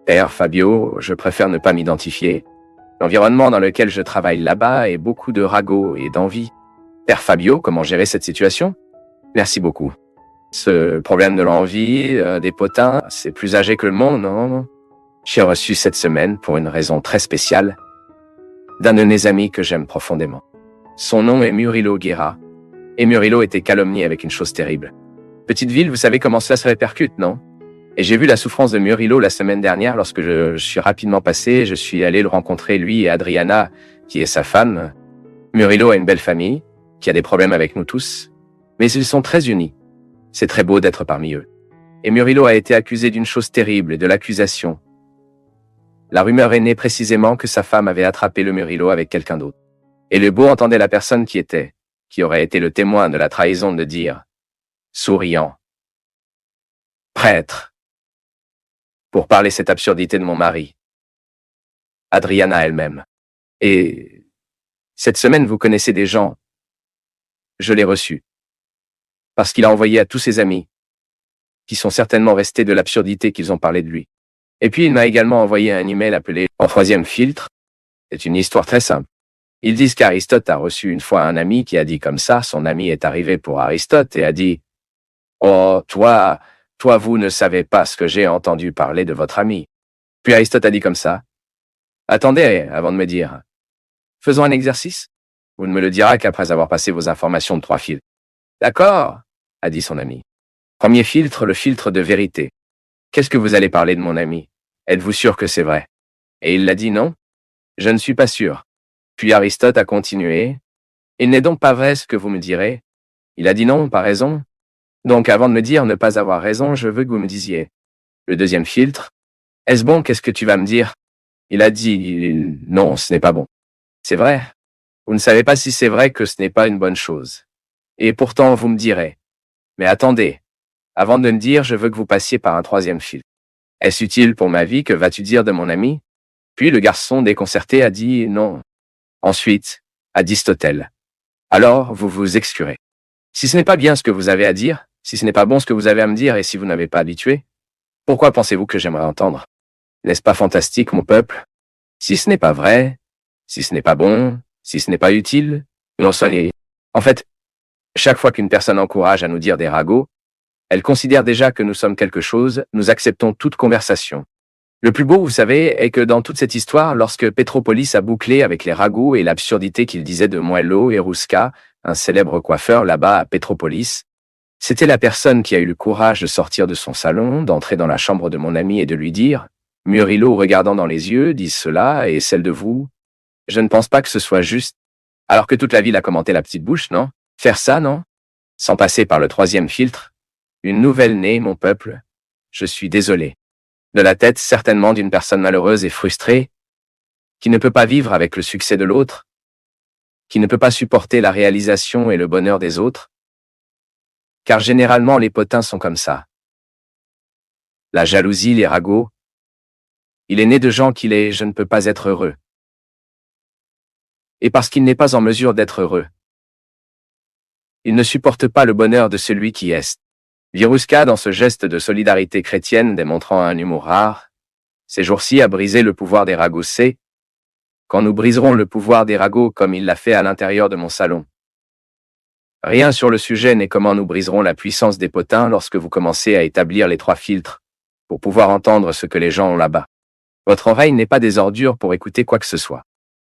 Père Fabio, je préfère ne pas m'identifier. L'environnement dans lequel je travaille là-bas est beaucoup de ragots et d'envie. Père Fabio, comment gérer cette situation? Merci beaucoup. Ce problème de l'envie, des potins, c'est plus âgé que le monde, non? J'ai reçu cette semaine, pour une raison très spéciale, d'un de mes amis que j'aime profondément. Son nom est Murilo Guerra. Et Murilo était calomnié avec une chose terrible. Petite ville, vous savez comment cela se répercute, non? Et j'ai vu la souffrance de Murilo la semaine dernière lorsque je suis rapidement passé, je suis allé le rencontrer, lui et Adriana, qui est sa femme. Murilo a une belle famille, qui a des problèmes avec nous tous, mais ils sont très unis. C'est très beau d'être parmi eux. Et Murilo a été accusé d'une chose terrible et de l'accusation. La rumeur est née précisément que sa femme avait attrapé le Murilo avec quelqu'un d'autre. Et le beau entendait la personne qui aurait été le témoin de la trahison de dire, souriant, prêtre, pour parler cette absurdité de mon mari. Adriana elle-même. Et cette semaine, vous connaissez des gens. Je l'ai reçu. Parce qu'il a envoyé à tous ses amis, qui sont certainement restés de l'absurdité qu'ils ont parlé de lui. Et puis il m'a également envoyé un email appelé « En troisième filtre ». C'est une histoire très simple. Ils disent qu'Aristote a reçu une fois un ami qui a dit comme ça, son ami est arrivé pour Aristote et a dit « Oh, toi, vous ne savez pas ce que j'ai entendu parler de votre ami. » Puis Aristote a dit comme ça « Attendez, avant de me dire. Faisons un exercice. Vous ne me le direz qu'après avoir passé vos informations de 3 filtres. » D'accord, a dit son ami. Premier filtre, le filtre de vérité. Qu'est-ce que vous allez parler de mon ami? Êtes-vous sûr que c'est vrai? Et il l'a dit non. Je ne suis pas sûr. Puis Aristote a continué. Il n'est donc pas vrai ce que vous me direz. Il a dit non, pas raison. Donc avant de me dire ne pas avoir raison, je veux que vous me disiez. Le deuxième filtre. Est-ce bon, qu'est-ce que tu vas me dire? Il a dit non, ce n'est pas bon. C'est vrai. Vous ne savez pas si c'est vrai que ce n'est pas une bonne chose. Et pourtant vous me direz. Mais attendez. Avant de me dire, je veux que vous passiez par un troisième filtre. Est-ce utile pour ma vie? Que vas-tu dire de mon ami? Puis le garçon déconcerté a dit non. Ensuite, Aristote. Alors, vous vous excurez. Si ce n'est pas bien ce que vous avez à dire, si ce n'est pas bon ce que vous avez à me dire et si vous n'avez pas habitué, pourquoi pensez-vous que j'aimerais entendre? N'est-ce pas fantastique, mon peuple? Si ce n'est pas vrai, si ce n'est pas bon, si ce n'est pas utile, non soyez. En fait, chaque fois qu'une personne encourage à nous dire des ragots, elle considère déjà que nous sommes quelque chose, nous acceptons toute conversation. Le plus beau, vous savez, est que dans toute cette histoire, lorsque Petropolis a bouclé avec les ragots et l'absurdité qu'il disait de Moello et Rusca, un célèbre coiffeur là-bas à Petropolis, c'était la personne qui a eu le courage de sortir de son salon, d'entrer dans la chambre de mon ami et de lui dire « Murilo, regardant dans les yeux, disent cela, et celle de vous, je ne pense pas que ce soit juste. » Alors que toute la ville a commenté la petite bouche, non? Faire ça, non? Sans passer par le troisième filtre. Une nouvelle née, mon peuple. Je suis désolé. De la tête, certainement, d'une personne malheureuse et frustrée, qui ne peut pas vivre avec le succès de l'autre, qui ne peut pas supporter la réalisation et le bonheur des autres. Car généralement, les potins sont comme ça. La jalousie, les ragots. Il est né de gens qu'il est, je ne peux pas être heureux. Et parce qu'il n'est pas en mesure d'être heureux, il ne supporte pas le bonheur de celui qui est. Virusca, dans ce geste de solidarité chrétienne démontrant un humour rare, ces jours-ci a brisé le pouvoir des ragots. C'est quand nous briserons le pouvoir des ragots comme il l'a fait à l'intérieur de mon salon. Rien sur le sujet n'est comment nous briserons la puissance des potins lorsque vous commencez à établir les 3 filtres pour pouvoir entendre ce que les gens ont là-bas. Votre oreille n'est pas des ordures pour écouter quoi que ce soit.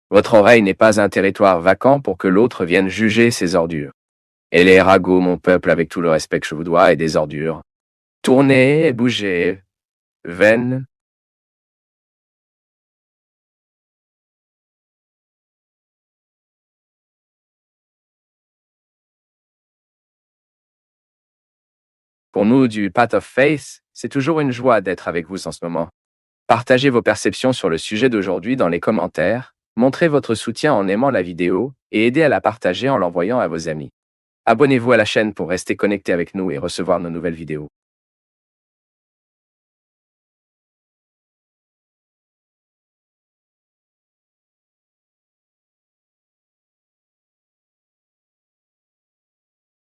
Votre oreille n'est pas un territoire vacant pour que l'autre vienne juger ses ordures. Et les ragots, mon peuple, avec tout le respect que je vous dois, et des ordures. Tournez et bougez. Veine. Pour nous, du Path of Faith, c'est toujours une joie d'être avec vous en ce moment. Partagez vos perceptions sur le sujet d'aujourd'hui dans les commentaires, montrez votre soutien en aimant la vidéo et aidez à la partager en l'envoyant à vos amis. Abonnez-vous à la chaîne pour rester connecté avec nous et recevoir nos nouvelles vidéos.